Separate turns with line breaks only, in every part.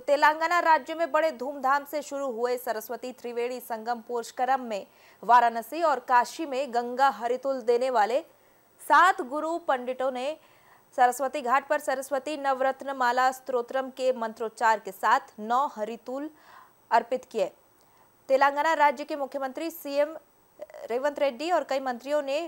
तेलंगाना राज्य में बड़े धूमधाम से शुरू हुए सरस्वती त्रिवेणी संगम पुष्करम में वाराणसी और काशी में गंगा हरितुल देने वाले 7 गुरु पंडितों ने सरस्वती घाट पर सरस्वती नवरत्न माला स्तोत्रम के मंत्रोच्चार के साथ 9 हरितुल अर्पित किए। तेलंगाना राज्य के मुख्यमंत्री सीएम रेवंत रेड्डी और कई मंत्रियों ने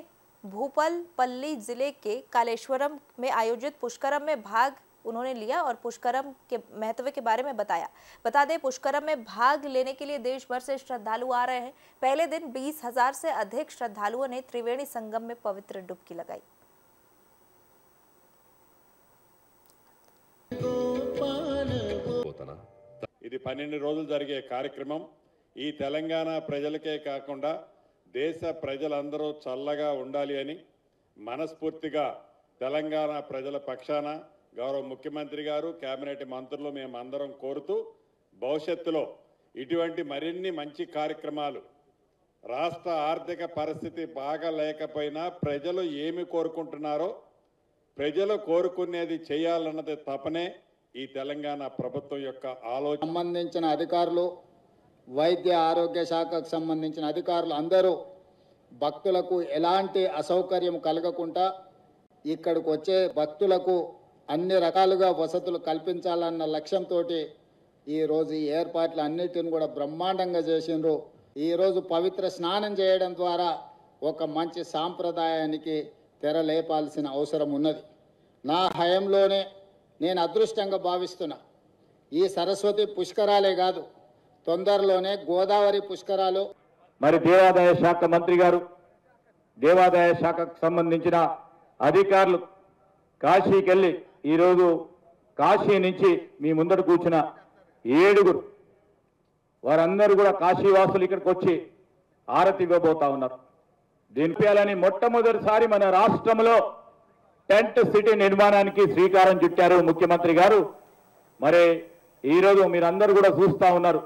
भूपलपल्ली जिले के कालेश्वरम में आयोजित पुष्करम में भाग उन्होंने लिया और पुष्करम के महत्व के बारे में बताया। बता दें, पुष्करम में भाग लेने के लिए देश भर से श्रद्धालु आ रहे हैं। पहले दिन 20,000 से अधिक श्रद्धालुओं ने त्रिवेणी संगम में पवित्र डुबकी लगाई।
ఇది 12 రోజులు జరిగే కార్యక్రమం ఈ తెలంగాణ ప్రజలకే కాకుండా దేశ ప్రజలందరూ చల్లగా ఉండాలి అని మనస్ఫూర్తిగా తెలంగాణ ప్రజల పక్షాన గౌరవ ముఖ్యమంత్రి గారు కేబినెట్ మంత్రులు మేమందరం కోరుతూ భవిష్యత్తులో ఇటువంటి మరిన్ని మంచి కార్యక్రమాలు రాష్ట్ర ఆర్థిక పరిస్థితి బాగా లేకపోయినా ప్రజలు ఏమి కోరుకుంటున్నారో ప్రజలు కోరుకునేది చేయాలన్నది తపనే ఈ తెలంగాణ ప్రభుత్వం యొక్క ఆలోచన।
సంబంధించిన అధికారులు వైద్య ఆరోగ్య శాఖకు సంబంధించిన అధికారులు అందరూ భక్తులకు ఎలాంటి అసౌకర్యం కలగకుండా ఇక్కడికి వచ్చే భక్తులకు అన్ని రకాలుగా వసతులు కల్పించాలన్న లక్ష్యంతో ఈరోజు ఈ ఏర్పాట్లు అన్నిటిని కూడా బ్రహ్మాండంగా చేసిండ్రు। ఈరోజు పవిత్ర స్నానం చేయడం ద్వారా ఒక మంచి సాంప్రదాయానికి తెరలేపాల్సిన అవసరం ఉన్నది। నా హయంలోనే నేను అదృష్టంగా భావిస్తున్నా। ఈ సరస్వతి పుష్కరాలే కాదు, తొందరలోనే గోదావరి పుష్కరాలు
మరి దేవాదాయ శాఖ మంత్రి గారు దేవాదాయ శాఖకు సంబంధించిన అధికారులు కాశీకి వెళ్ళి ఈరోజు కాశీ నుంచి మీ ముందట కూర్చున్న 7 వారందరూ కూడా కాశీవాసులు ఇక్కడికి వచ్చి ఆరతి ఇవ్వబోతా ఉన్నారు। దీనిపైలని మొట్టమొదటిసారి మన రాష్ట్రంలో టెంట్ సిటీ నిర్మాణానికి శ్రీకారం చుట్టారు ముఖ్యమంత్రి గారు। మరి ఈరోజు మీరందరూ కూడా చూస్తా ఉన్నారు।